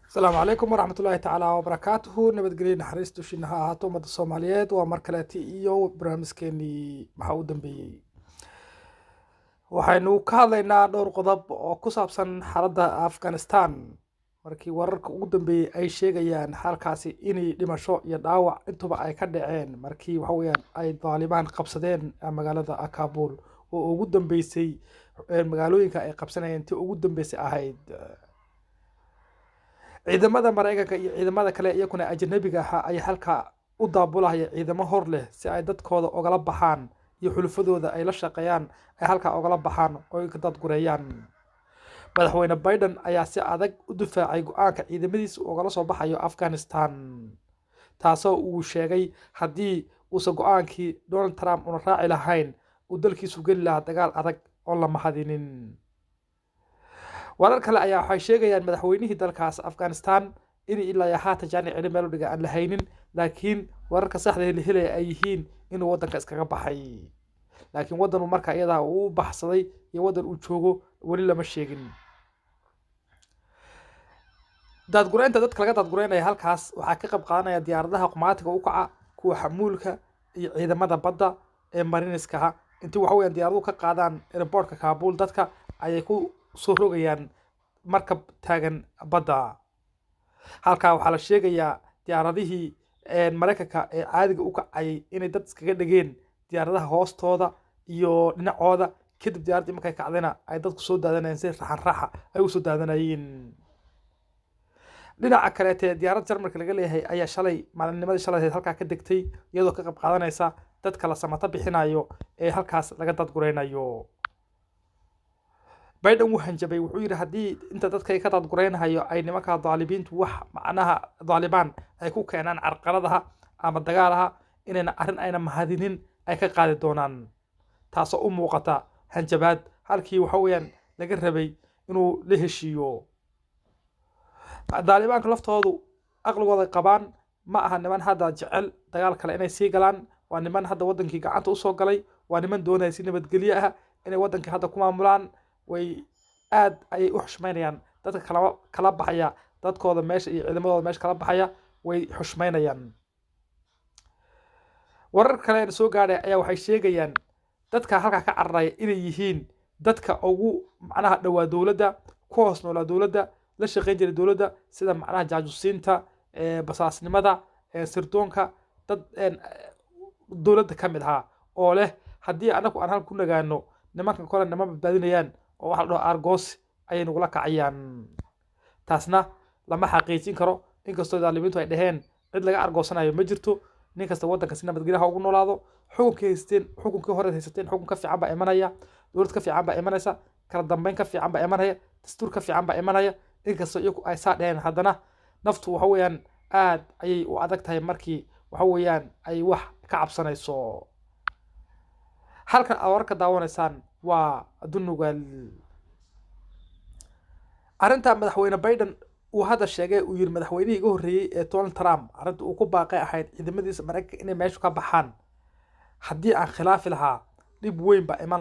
السلام عليكم ورحمة الله تعالى وبركاته نبadgelyo naxariis dushiina ha ahaato ummadda Soomaaliyeed waa mar kaleeti iyo barnaamijkeennii maxaa u dambeeyey waxaynu ka hadlaynaa dhowr qodob oo ku saabsan xaaladda Afghanistan markii wararka ugu dambeeyey ay sheegayaan halkaasi inay dhimasho iyo dhaawac intuba ay ka dhaceen markii waxa weeyaan ay Taliban qabsadeen magaalada Kabul oo ugu dambeysay magaalooyinka ay qabsanayeen intii ugu dambeysay ahayd ciidamada Mareykanka iyo ciidamada kale iyaguna ajnabiga ah ay halka u daabulaya ciidamo hor leh si ay dadkooda ogala baxaan iyo xulufadooda ay la shaqeeyaan ay halka ogala baxaan oo ay ka dad gureeyaan madaxweyne Biden ayaa si adag u difaacay go'aanka ciidamadiisa ogala soo baxayo Afghanistan taasoo uu sheegay haddii uusan go'aankii Donald Trump una raaci lahayn uu dalkiisu geli lahaa dagaal adag oo la mahadinin warar kale ayaa waxay sheegayaan madaxweynihii dalkaas Afghanistan in ilaa haatan jaani cilmi meel u dhiga aan la haynin laakiin wararka saxda ah ee la helay ay yihiin inuu wadanka iskaga baxay laakiin wadan uu markaa iyada uu baxsaday iyo wadan uu joogo wali lama sheegin dadgureynta dadka laga dadgureynaya halkaas waxaa ka qayb qaadanaya diyaaradaha qumaatiga u kaca kuwa xamuulka iyo ciidamada badda ee mariniska intii waxa weeyaan diyaaraduhu ka qaadaan airportka Kabul dadka ayay ku soo rogayaan markab taagan badda halka waxaa la sheegayaa diyaaradihii Mareykanka ee caadiga u kacay inay dad iskaga dhigeen diyaaradaha hoostooda iyo dhinacooda kadib diyaaradii markay kacdayna ay dadku soo daadanayeen si raxan raxa ay u soo daadanayeen dhinaca kale ee diyaarad Jarmalka laga leeyahay ayaa shalay maalinnimadii shalay halka ka degtay iyadoo ka qayb qaadanaysa dadka la samata bixinayo ee halkaas laga dadgureynayo Biden wuu hanjabay wuxuu yiri haddii inta dadka ay ka dadgureynayo ay nimanka Talibantu wax macnaha Taliban ay ku keenaan carqaladaha ama dagaalaha inayna arrin ayna mahadinin ay ka qaadi doonaan taasoo u muuqata hanjabaad halkii waxa weeyaan laga rabay inuu la heshiiyo Talibanka laftoodu aqligooda qabaan ma aha niman hadda jecel dagaal kale inay sii galaan waa niman hadda wadankii gacanta u soo galay waa niman doonaya si nabadgelyo ah inay wadankii hadda ku maamulaan way aad ay u xushmeynayaan dadka kala baxaya dadkooda meesha iyo ciidamadooda meesha kala baxaya way xushmeynayaan warar kale oo soo gaaray ayaa waxay sheegayaan dadka halka ka cararaya inay yihiin dadka ugu macnaha dhawaa dawladda ku hoos noolaa dawladda la shaqeyn jiray dawladda sida macnaha jaajuusiinta basaasnimada sirdoonka dad dawladda ka mid ah oo leh haddii anagu aan halka ku nagaano nimankan kale nama badbaadinayaan oo waxa la dhaho argos ay nagula kacayaan taasna lama xaqiijin karo inkastoo Talibantu ay dhaheen cid laga argoosanayo ma jirto nin kasta wadanka si nabadgelyo ugu noolaado xukunkii hore haysteen xukun ka fiican baa imanaya dawlad ka fiican baa imanaysa kala dambeyn ka fiican baa imanaya dastuur ka fiican baa imanaya inkastoo iyagu ay saa dhaheen haddana naftu waxa weeyaan aad ayay u adag tahay markii waxa weeyaan ay wax ka cabsanayso halkan aad warka daawanaysaan waa adunugal arinta madaxweyne Biden uu hada sheegay uu yiri madaxweynihii ugu horeeyay ee Donald Trump arinta uu ku baaqay ahayd ciidamadiisa Mareykanka inay meesha ka baxaan haddii aan khilaafi lahaa dib weyn ba iman